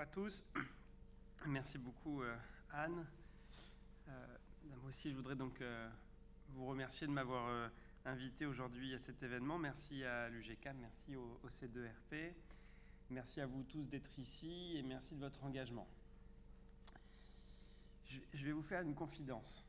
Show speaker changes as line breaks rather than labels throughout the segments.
tous. Merci beaucoup Anne. Moi aussi je voudrais donc vous remercier de m'avoir invité aujourd'hui à cet événement. Merci à l'UGK, merci au C2RP. Merci à vous tous d'être ici et merci de votre engagement. Je vais vous faire une confidence.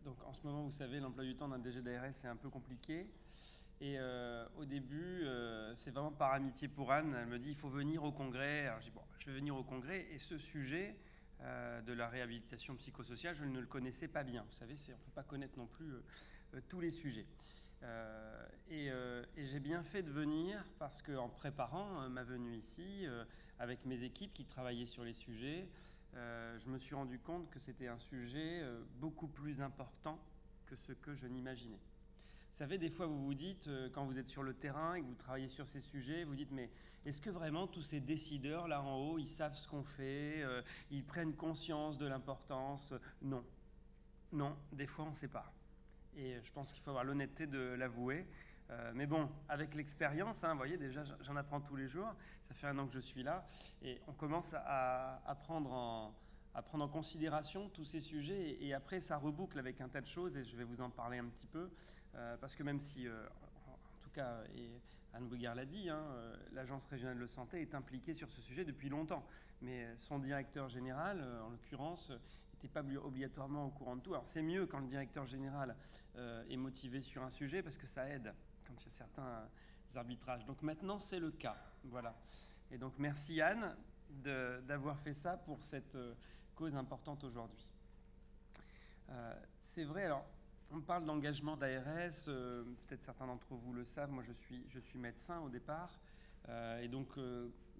Donc en ce moment, vous savez, l'emploi du temps d'un DG d'ARS c'est un peu compliqué. Et au début, c'est vraiment par amitié pour Anne. Elle me dit il faut venir au congrès. Alors je dis bon, je vais venir au congrès. Et ce sujet de la réhabilitation psychosociale, je ne le connaissais pas bien. Vous savez, on ne peut pas connaître non plus tous les sujets. Et j'ai bien fait de venir parce qu'en préparant ma venue ici, avec mes équipes qui travaillaient sur les sujets, je me suis rendu compte que c'était un sujet beaucoup plus important que ce que je n'imaginais. Vous savez, des fois, vous vous dites, quand vous êtes sur le terrain et que vous travaillez sur ces sujets, vous dites, mais est-ce que vraiment tous ces décideurs là en haut, ils savent ce qu'on fait, ils prennent conscience de l'importance? Non. Non, des fois, on ne sait pas. Et je pense qu'il faut avoir l'honnêteté de l'avouer. Mais bon, avec l'expérience, vous voyez, déjà, j'en apprends tous les jours. Ça fait 1 an que je suis là. Et on commence à prendre en considération tous ces sujets. Et après, ça reboucle avec un tas de choses. Et je vais vous en parler un petit peu. Parce que même si, en tout cas, et Anne Bougard l'a dit, l'Agence régionale de santé est impliquée sur ce sujet depuis longtemps. Mais son directeur général, en l'occurrence, n'était pas obligatoirement au courant de tout. Alors c'est mieux quand le directeur général est motivé sur un sujet parce que ça aide quand il y a certains arbitrages. Donc maintenant c'est le cas. Voilà. Et donc merci Anne d'avoir fait ça pour cette cause importante aujourd'hui. C'est vrai, alors on parle d'engagement d'ARS, peut-être certains d'entre vous le savent, moi je suis médecin au départ. Et donc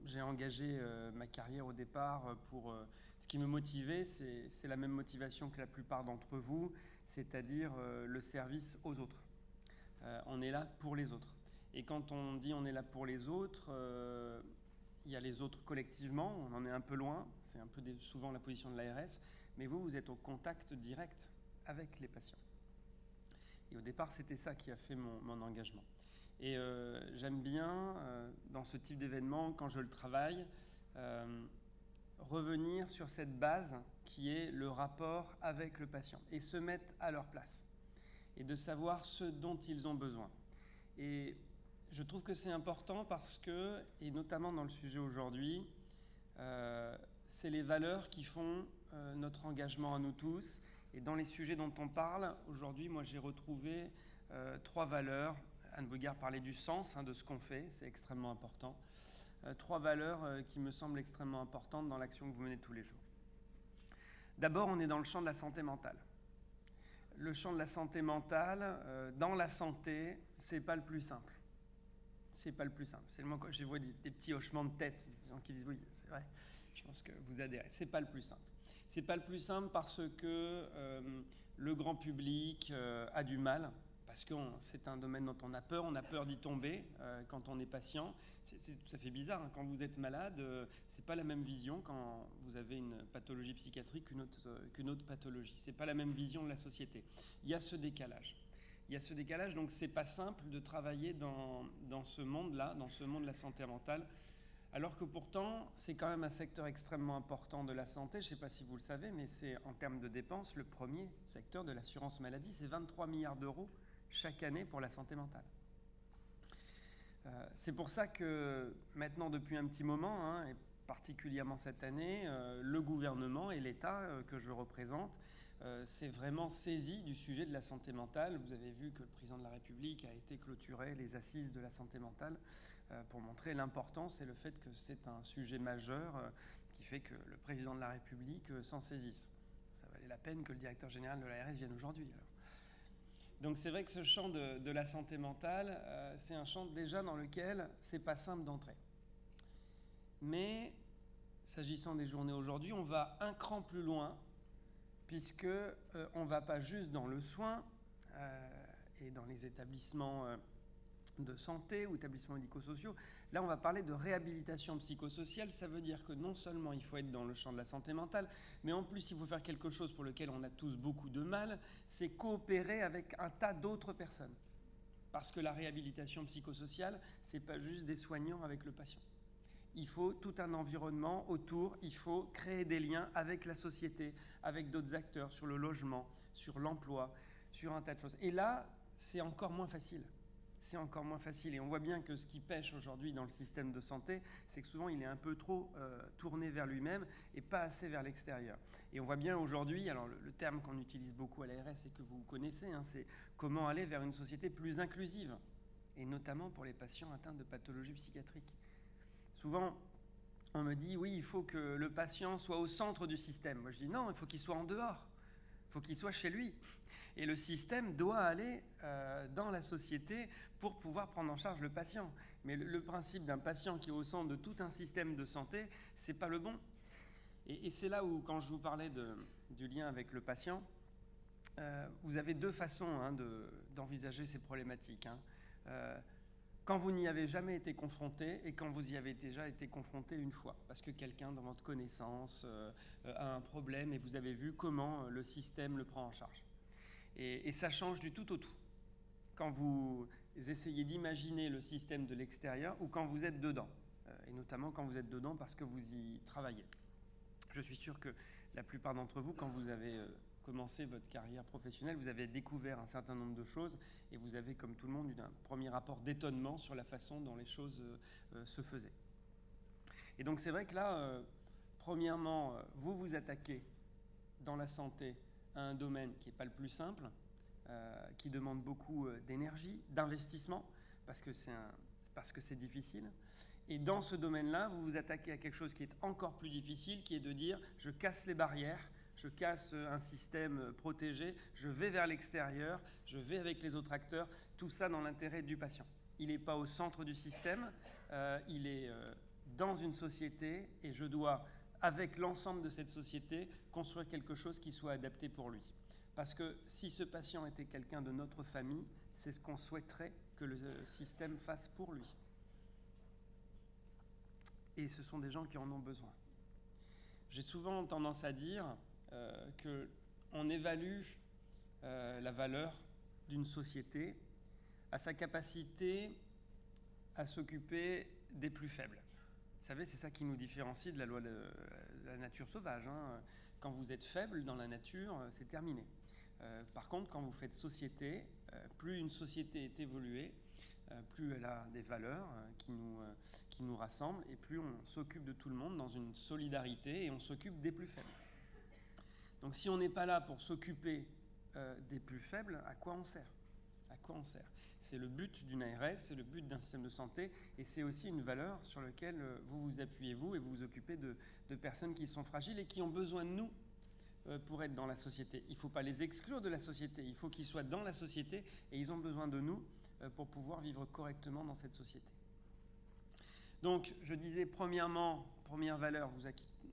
j'ai engagé ma carrière au départ pour... ce qui me motivait, c'est la même motivation que la plupart d'entre vous, c'est-à-dire le service aux autres. On est là pour les autres. Et quand on dit on est là pour les autres, il y a les autres collectivement, on en est un peu loin, c'est un peu souvent la position de l'ARS, mais vous êtes au contact direct avec les patients. Et au départ, c'était ça qui a fait mon engagement. Et j'aime bien, dans ce type d'événement, quand je le travaille, revenir sur cette base qui est le rapport avec le patient et se mettre à leur place et de savoir ce dont ils ont besoin. Et je trouve que c'est important parce que, et notamment dans le sujet aujourd'hui, c'est les valeurs qui font notre engagement à nous tous. Et dans les sujets dont on parle, aujourd'hui, moi j'ai retrouvé 3 valeurs. Anne Bougard parlait du sens de ce qu'on fait, c'est extrêmement important. 3 valeurs qui me semblent extrêmement importantes dans l'action que vous menez tous les jours. D'abord, on est dans le champ de la santé mentale. Le champ de la santé mentale, dans la santé, c'est pas le plus simple. C'est pas le plus simple. C'est le moment quand je vois des petits hochements de tête, des gens qui disent oui, c'est vrai. Je pense que vous adhérez. C'est pas le plus simple. C'est pas le plus simple parce que le grand public a du mal, parce que c'est un domaine dont on a peur d'y tomber quand on est patient. C'est tout à fait bizarre. Quand vous êtes malade, c'est pas la même vision quand vous avez une pathologie psychiatrique qu'une autre pathologie. C'est pas la même vision de la société. Il y a ce décalage. Il y a ce décalage, donc c'est pas simple de travailler dans ce monde-là, dans ce monde de la santé mentale, alors que pourtant, c'est quand même un secteur extrêmement important de la santé. Je ne sais pas si vous le savez, mais c'est en termes de dépenses, le premier secteur de l'assurance maladie, c'est 23 milliards d'euros chaque année pour la santé mentale. C'est pour ça que maintenant, depuis un petit moment, et particulièrement cette année, le gouvernement et l'État que je représente s'est vraiment saisi du sujet de la santé mentale. Vous avez vu que le président de la République a été clôturé les assises de la santé mentale pour montrer l'importance et le fait que c'est un sujet majeur qui fait que le président de la République s'en saisisse. Ça valait la peine que le directeur général de l'ARS vienne aujourd'hui. Alors. Donc c'est vrai que ce champ de la santé mentale, c'est un champ déjà dans lequel c'est pas simple d'entrer. Mais s'agissant des journées aujourd'hui, on va un cran plus loin, puisque on va pas juste dans le soin et dans les établissements de santé ou établissements médico-sociaux. Là, on va parler de réhabilitation psychosociale. Ça veut dire que non seulement il faut être dans le champ de la santé mentale, mais en plus, il faut faire quelque chose pour lequel on a tous beaucoup de mal, c'est coopérer avec un tas d'autres personnes. Parce que la réhabilitation psychosociale, c'est pas juste des soignants avec le patient. il faut tout un environnement autour, il faut créer des liens avec la société, avec d'autres acteurs, sur le logement, sur l'emploi, sur un tas de choses. Et là, c'est encore moins facile. C'est encore moins facile. Et on voit bien que ce qui pêche aujourd'hui dans le système de santé, c'est que souvent il est un peu trop tourné vers lui-même et pas assez vers l'extérieur. Et on voit bien aujourd'hui, alors le terme qu'on utilise beaucoup à l'ARS et que vous connaissez, hein, c'est comment aller vers une société plus inclusive, et notamment pour les patients atteints de pathologies psychiatriques. Souvent, on me dit, oui, il faut que le patient soit au centre du système. Moi, je dis non, il faut qu'il soit en dehors. Il faut qu'il soit chez lui. Et le système doit aller dans la société pour pouvoir prendre en charge le patient. Mais le principe d'un patient qui est au centre de tout un système de santé, c'est pas le bon. Et c'est là où, quand je vous parlais du lien avec le patient, vous avez deux façons d'envisager ces problématiques. Quand vous n'y avez jamais été confronté et quand vous y avez déjà été confronté une fois, parce que quelqu'un dans votre connaissance a un problème et vous avez vu comment le système le prend en charge. Et ça change du tout au tout. Quand vous essayez d'imaginer le système de l'extérieur ou quand vous êtes dedans, et notamment quand vous êtes dedans parce que vous y travaillez. Je suis sûr que la plupart d'entre vous, quand vous avez commencé votre carrière professionnelle, vous avez découvert un certain nombre de choses et vous avez, comme tout le monde, eu un premier rapport d'étonnement sur la façon dont les choses se faisaient. Et donc c'est vrai que là, premièrement, vous vous attaquez dans la santé à un domaine qui n'est pas le plus simple, qui demande beaucoup d'énergie, d'investissement, parce que c'est difficile. Et dans ce domaine-là, vous vous attaquez à quelque chose qui est encore plus difficile, qui est de dire je casse les barrières, je casse un système protégé, je vais vers l'extérieur, je vais avec les autres acteurs, tout ça dans l'intérêt du patient. Il n'est pas au centre du système, il est dans une société et je dois, avec l'ensemble de cette société, construire quelque chose qui soit adapté pour lui. Parce que si ce patient était quelqu'un de notre famille, c'est ce qu'on souhaiterait que le système fasse pour lui. Et ce sont des gens qui en ont besoin. J'ai souvent tendance à dire qu'on évalue la valeur d'une société à sa capacité à s'occuper des plus faibles. Vous savez, c'est ça qui nous différencie de la loi de la nature sauvage. Quand vous êtes faible dans la nature, c'est terminé. Par contre, quand vous faites société, plus une société est évoluée, plus elle a des valeurs qui nous rassemblent et plus on s'occupe de tout le monde dans une solidarité et on s'occupe des plus faibles. Donc si on n'est pas là pour s'occuper des plus faibles, à quoi on sert ? À quoi on sert ? C'est le but d'une ARS, c'est le but d'un système de santé et c'est aussi une valeur sur laquelle vous vous appuyez vous et vous vous occupez de personnes qui sont fragiles et qui ont besoin de nous pour être dans la société. Il ne faut pas les exclure de la société, il faut qu'ils soient dans la société et ils ont besoin de nous pour pouvoir vivre correctement dans cette société. Donc, je disais, premièrement, première valeur,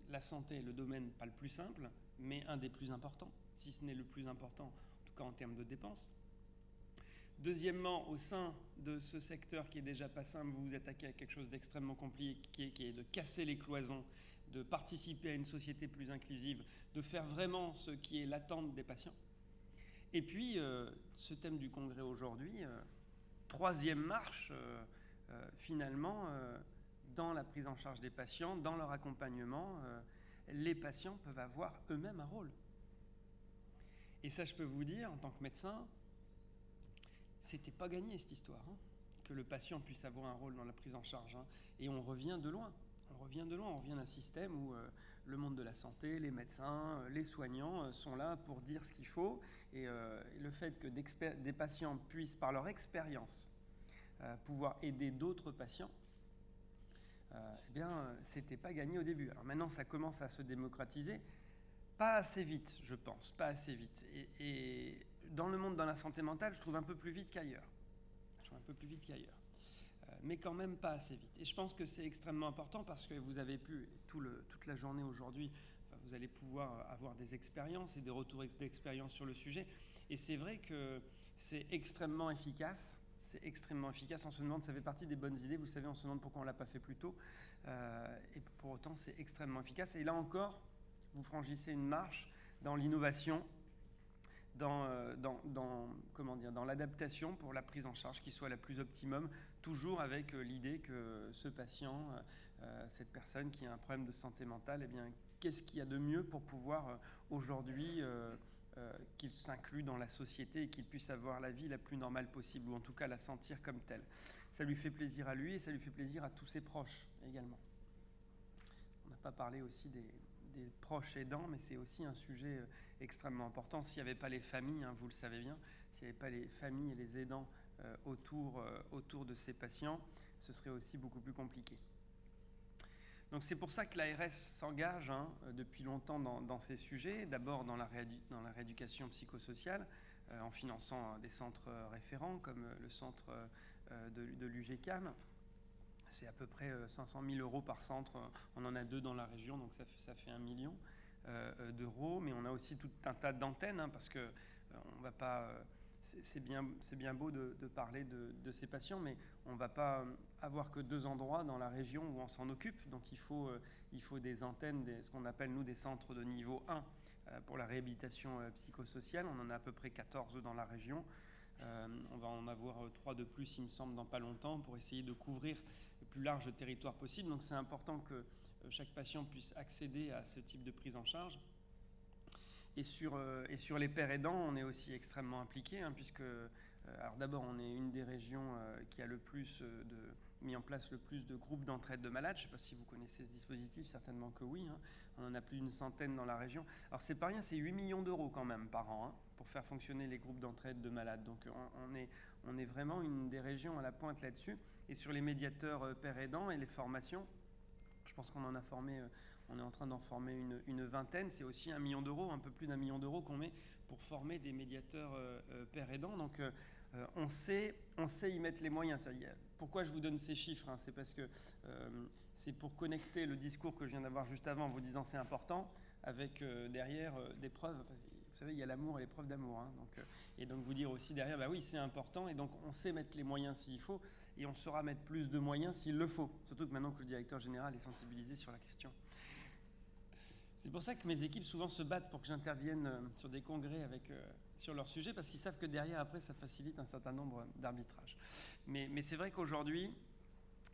la santé est le domaine pas le plus simple, mais un des plus importants, si ce n'est le plus important, en tout cas en termes de dépenses. Deuxièmement, au sein de ce secteur qui est déjà pas simple, vous vous attaquez à quelque chose d'extrêmement compliqué, qui est de casser les cloisons, de participer à une société plus inclusive, de faire vraiment ce qui est l'attente des patients. Et puis, ce thème du congrès aujourd'hui, troisième marche, finalement, dans la prise en charge des patients, dans leur accompagnement, les patients peuvent avoir eux-mêmes un rôle. Et ça, je peux vous dire, en tant que médecin, c'était pas gagné cette histoire, que le patient puisse avoir un rôle dans la prise en charge. Et on revient de loin. On revient d'un système où le monde de la santé, les médecins, les soignants sont là pour dire ce qu'il faut. Et le fait que des patients puissent, par leur expérience, pouvoir aider d'autres patients, c'était pas gagné au début. Alors maintenant, ça commence à se démocratiser. Pas assez vite, je pense, pas assez vite. Et dans le monde de la santé mentale, je trouve un peu plus vite qu'ailleurs. Mais quand même pas assez vite. Et je pense que c'est extrêmement important parce que vous avez pu, toute la journée aujourd'hui, vous allez pouvoir avoir des expériences et des retours d'expérience sur le sujet. Et c'est vrai que c'est extrêmement efficace. On se demande, ça fait partie des bonnes idées. Vous savez, on se demande pourquoi on ne l'a pas fait plus tôt. Et pour autant, c'est extrêmement efficace. Et là encore, vous franchissez une marche dans l'innovation, comment dire, dans l'adaptation pour la prise en charge qui soit la plus optimum, toujours avec l'idée que ce patient, cette personne qui a un problème de santé mentale, eh bien, qu'est-ce qu'il y a de mieux pour pouvoir aujourd'hui qu'il s'inclue dans la société et qu'il puisse avoir la vie la plus normale possible, ou en tout cas la sentir comme telle. Ça lui fait plaisir à lui et ça lui fait plaisir à tous ses proches également. On n'a pas parlé aussi des proches aidants, mais c'est aussi un sujet extrêmement important. S'il n'y avait pas les familles, vous le savez bien, s'il n'y avait pas les familles et les aidants autour de ces patients, ce serait aussi beaucoup plus compliqué. Donc c'est pour ça que l'ARS s'engage depuis longtemps dans ces sujets, d'abord dans la rééducation psychosociale, en finançant des centres référents comme le centre de l'UGCAM. C'est à peu près 500 000 euros par centre. On en a 2 dans la région, donc ça fait 1 million d'euros. Mais on a aussi tout un tas d'antennes, parce que on va pas. C'est bien beau de parler de ces patients, mais on ne va pas avoir que 2 endroits dans la région où on s'en occupe. Donc il faut des antennes, ce qu'on appelle nous des centres de niveau 1 pour la réhabilitation psychosociale. On en a à peu près 14 dans la région. On va en avoir 3 de plus, il me semble, dans pas longtemps, pour essayer de couvrir le plus large territoire possible. Donc c'est important que chaque patient puisse accéder à ce type de prise en charge. Et sur les pères aidants, on est aussi extrêmement impliqué, puisque, alors d'abord, on est une des régions qui a le plus mis en place le plus de groupes d'entraide de malades. Je ne sais pas si vous connaissez ce dispositif, certainement que oui. On en a plus d'une centaine dans la région. Alors c'est pas rien, c'est 8 millions d'euros quand même par an pour faire fonctionner les groupes d'entraide de malades. Donc on est vraiment une des régions à la pointe là-dessus. Et sur les médiateurs pères aidants et les formations, je pense qu'on en a formé, on est en train d'en former une vingtaine. C'est aussi 1 million d'euros, un peu plus d'1 million d'euros qu'on met pour former des médiateurs pères aidants. Donc on sait y mettre les moyens. Pourquoi je vous donne ces chiffres C'est parce que c'est pour connecter le discours que je viens d'avoir juste avant en vous disant c'est important, avec derrière des preuves. Vous savez, il y a l'amour et les preuves d'amour. Et donc vous dire aussi derrière, bah oui, c'est important. Et donc on sait mettre les moyens s'il faut, et on saura mettre plus de moyens s'il le faut. Surtout que maintenant que le directeur général est sensibilisé sur la question. C'est pour ça que mes équipes souvent se battent pour que j'intervienne sur des congrès sur leur sujet, parce qu'ils savent que derrière, après, ça facilite un certain nombre d'arbitrages. Mais c'est vrai qu'aujourd'hui,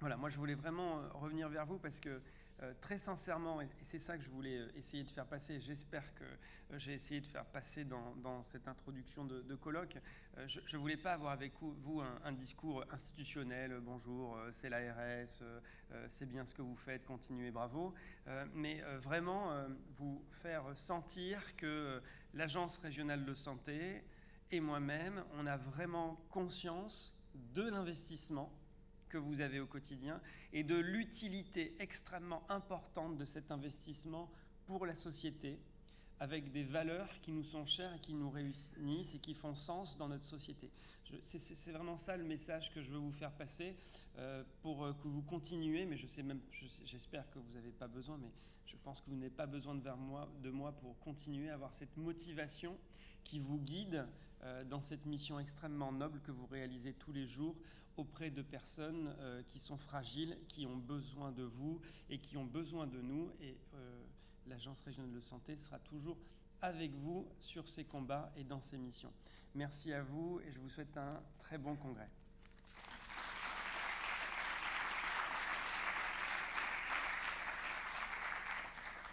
voilà, moi je voulais vraiment revenir vers vous parce que très sincèrement, et c'est ça que je voulais essayer de faire passer, j'espère que j'ai essayé de faire passer dans cette introduction de colloque, je ne voulais pas avoir avec vous un discours institutionnel, bonjour, c'est l'ARS, c'est bien ce que vous faites, continuez, bravo, mais vraiment vous faire sentir que l'Agence régionale de santé et moi-même, on a vraiment conscience de l'investissement que vous avez au quotidien et de l'utilité extrêmement importante de cet investissement pour la société, avec des valeurs qui nous sont chères et qui nous réunissent et qui font sens dans notre société. C'est vraiment ça le message que je veux vous faire passer pour que vous continuez, mais j'espère que vous n'avez pas besoin, mais je pense que vous n'avez pas besoin de moi pour continuer à avoir cette motivation qui vous guide dans cette mission extrêmement noble que vous réalisez tous les jours auprès de personnes qui sont fragiles, qui ont besoin de vous et qui ont besoin de nous. Et l'Agence régionale de santé sera toujours avec vous sur ces combats et dans ces missions. Merci à vous et je vous souhaite un très bon congrès.